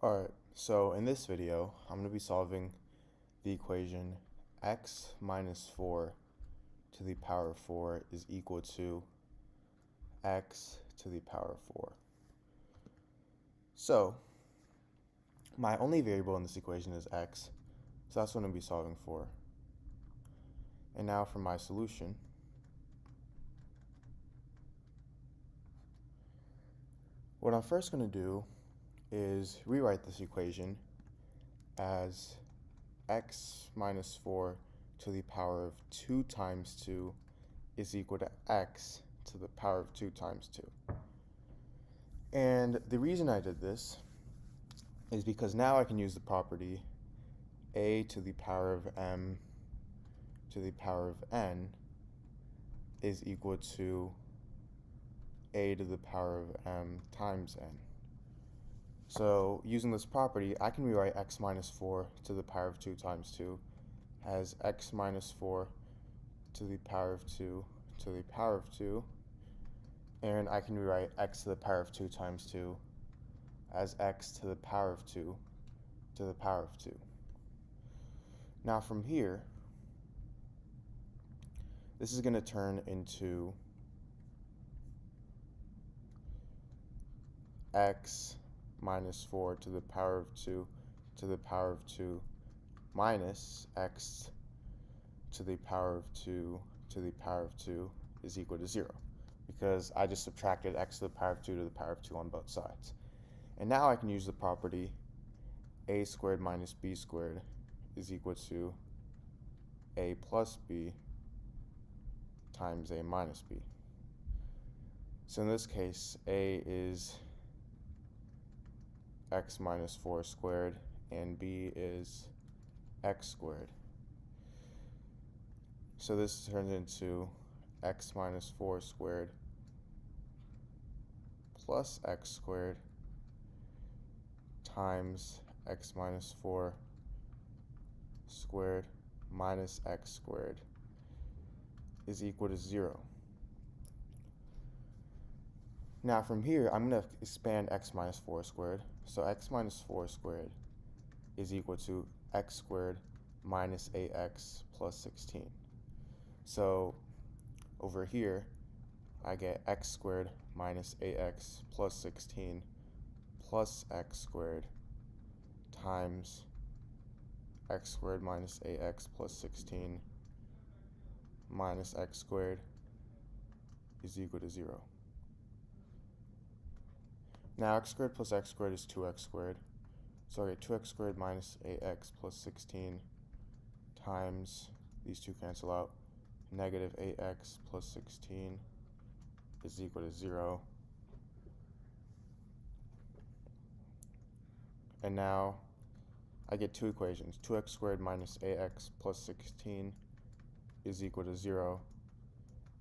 Alright, so in this video, I'm going to be solving the equation x minus 4 to the power of 4 is equal to x to the power of 4. So, my only variable in this equation is x, so that's what I'm going to be solving for. And now for my solution. What I'm first going to do is rewrite this equation as x minus 4 to the power of 2 times 2 is equal to x to the power of 2 times 2. And the reason I did this is because now I can use the property a to the power of m to the power of n is equal to a to the power of m times n. So using this property, I can rewrite x minus 4 to the power of 2 times 2 as x minus 4 to the power of 2 to the power of 2, and I can rewrite x to the power of 2 times 2 as x to the power of 2 to the power of 2. Now from here, this is going to turn into x minus 4 to the power of 2 to the power of 2 minus x to the power of 2 to the power of 2 is equal to 0, because I just subtracted x to the power of 2 to the power of 2 on both sides. And now I can use the property a squared minus b squared is equal to a plus b times a minus b. So in this case, a is x minus 4 squared and b is x squared. So this turns into x minus 4 squared plus x squared times x minus 4 squared minus x squared is equal to 0. Now from here, I'm going to expand x minus 4 squared. So x minus 4 squared is equal to x squared minus 8x plus 16. So over here, I get x squared minus 8x plus 16 plus x squared times x squared minus 8x plus 16 minus x squared is equal to 0. Now x squared plus x squared is 2x squared. So I get 2x squared minus 8x plus 16 times, these two cancel out, negative 8x plus 16 is equal to 0. And now I get two equations. 2x squared minus 8x plus 16 is equal to 0,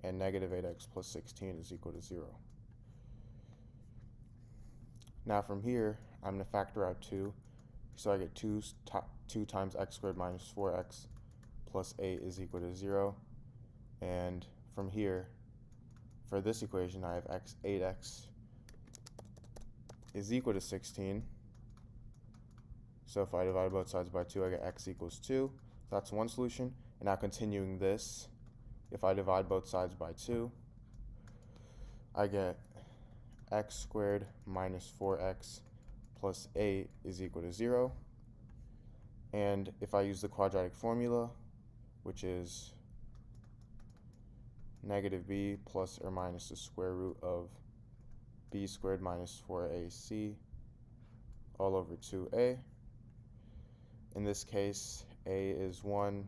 and negative 8x plus 16 is equal to 0. Now from here, I'm going to factor out 2, so I get 2 times x squared minus 4x plus 8 is equal to 0. And from here, for this equation, I have 8x is equal to 16. So if I divide both sides by 2, I get x equals 2. That's one solution. And now continuing this, if I divide both sides by 2, I get x squared minus 4x plus 8 is equal to 0. And if I use the quadratic formula, which is negative b plus or minus the square root of b squared minus 4ac all over 2a. In this case, a is 1,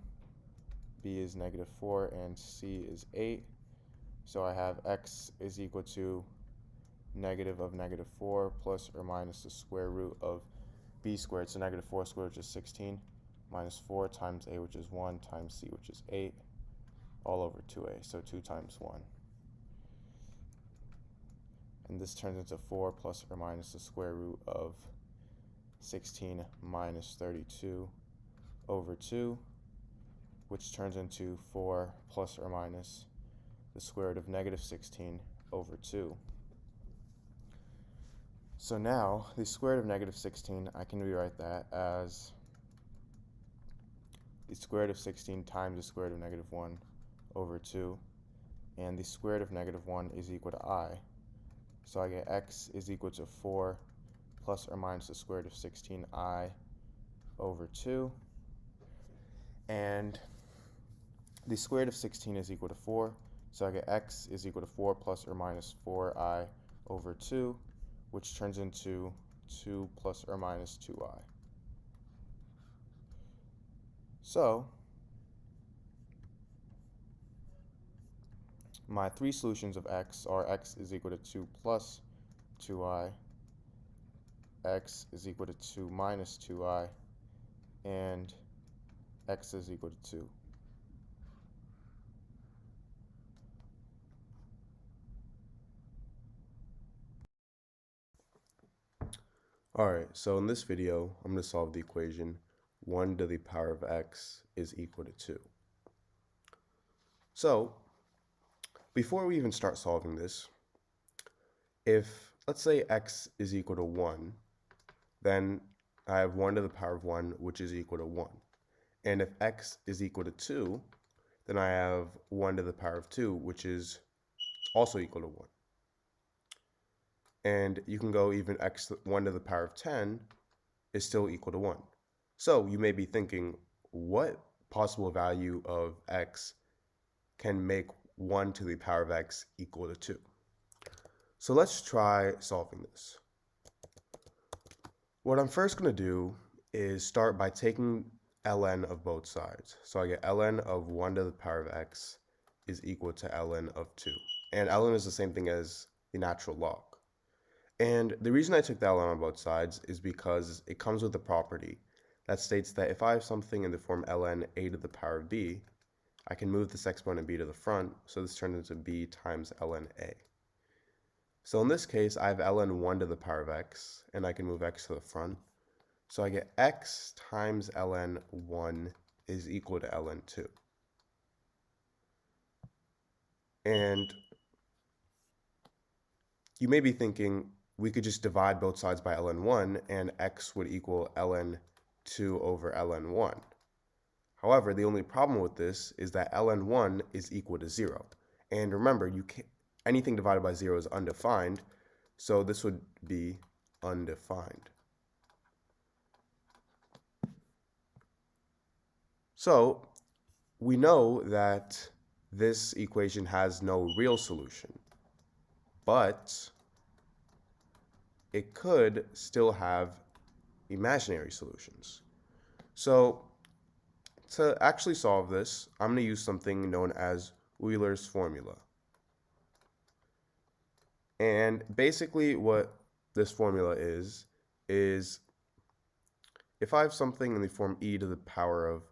b is negative 4, and c is 8. So I have x is equal to negative of negative 4 plus or minus the square root of b squared, so negative 4 squared, which is 16, minus 4 times a, which is 1, times c, which is 8, all over 2a, so 2 times 1. And this turns into 4 plus or minus the square root of 16 minus 32 over 2, which turns into 4 plus or minus the square root of negative 16 over 2. So now, the square root of negative 16, I can rewrite that as the square root of 16 times the square root of negative 1 over 2, and the square root of negative 1 is equal to I. So I get x is equal to 4 plus or minus the square root of 16i over 2, and the square root of 16 is equal to 4, so I get x is equal to 4 plus or minus 4i over 2, which turns into 2 plus or minus 2i. So my three solutions of x are x is equal to 2 plus 2i, x is equal to 2 minus 2i, and x is equal to 2. Alright, so in this video, I'm going to solve the equation 1 to the power of x is equal to 2. So, before we even start solving this, if, let's say x is equal to 1, then I have 1 to the power of 1, which is equal to 1. And if x is equal to 2, then I have 1 to the power of 2, which is also equal to 1. And you can go even 1 to the power of 10 is still equal to 1. So you may be thinking, what possible value of x can make 1 to the power of x equal to 2? So let's try solving this. What I'm first going to do is start by taking ln of both sides. So I get ln of 1 to the power of x is equal to ln of 2. And ln is the same thing as the natural log. And the reason I took the ln on both sides is because it comes with a property that states that if I have something in the form ln a to the power of b, I can move this exponent b to the front, so this turns into b times ln a. So in this case, I have ln 1 to the power of x, and I can move x to the front. So I get x times ln 1 is equal to ln 2. And you may be thinking, we could just divide both sides by ln 1, and x would equal ln 2 over ln 1. However, the only problem with this is that ln 1 is equal to 0. And remember, anything divided by 0 is undefined, so this would be undefined. So we know that this equation has no real solution, but it could still have imaginary solutions. So to actually solve this, I'm going to use something known as Euler's formula. And basically what this formula is if I have something in the form e to the power of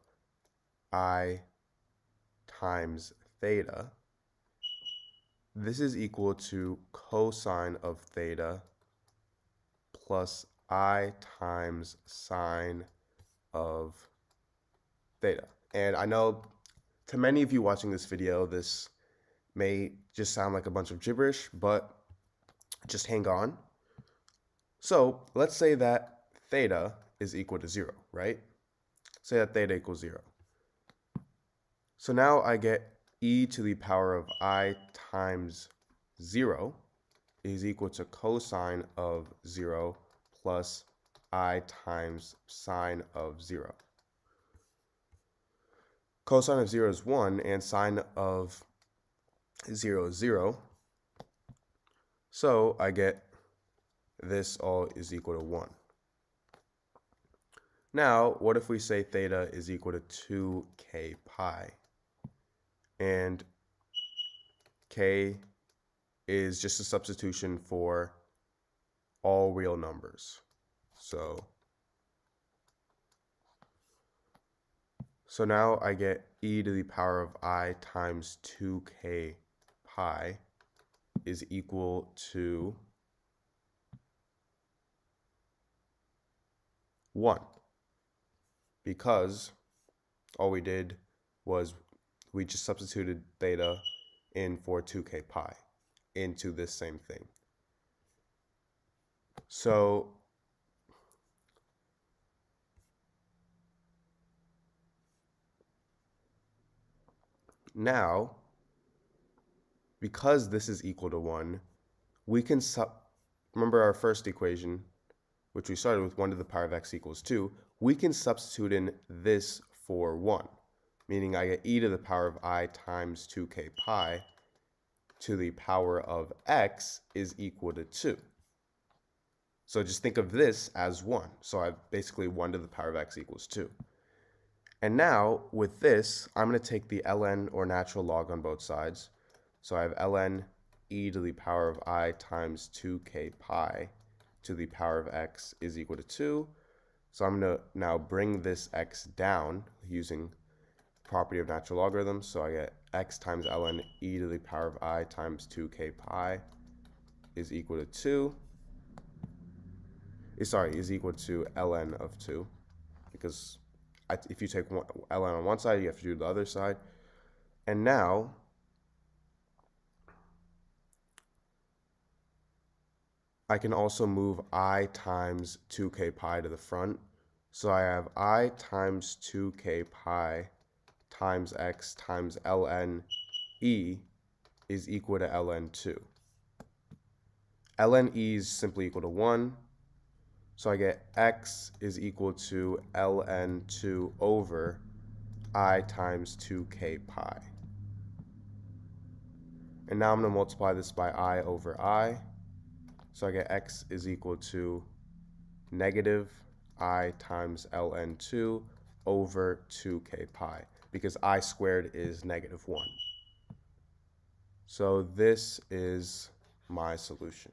I times theta, this is equal to cosine of theta plus I times sine of theta. And I know to many of you watching this video, this may just sound like a bunch of gibberish, but just hang on. So let's say that theta is equal to 0, right? Say that theta equals 0. So now I get e to the power of I times 0 is equal to cosine of 0 plus I times sine of 0. Cosine of 0 is 1 and sine of 0 is 0. So I get this all is equal to 1. Now, what if we say theta is equal to 2k pi? And k is just a substitution for all real numbers. So now I get e to the power of I times 2k pi is equal to 1. Because all we did was we just substituted theta in for 2k pi into this same thing. So now, because this is equal to 1, we can remember our first equation, which we started with 1 to the power of x equals 2, we can substitute in this for 1, meaning I get e to the power of I times 2k pi to the power of x is equal to 2. So just think of this as 1. So I have basically 1 to the power of x equals 2. And now, with this, I'm going to take the ln, or natural log, on both sides. So I have ln e to the power of I times 2k pi to the power of x is equal to 2. So I'm going to now bring this x down using property of natural logarithms. So I get x times ln e to the power of I times 2k pi is equal to 2. Is equal to ln of 2, because if you take ln on one side, you have to do the other side. And now, I can also move I times 2k pi to the front. So I have I times 2k pi times x times ln e is equal to ln 2. ln e is simply equal to 1. So I get x is equal to ln 2 over I times 2k pi. And now I'm going to multiply this by I over I. So I get x is equal to negative I times ln 2 over 2k pi, because I squared is negative 1. So this is my solution.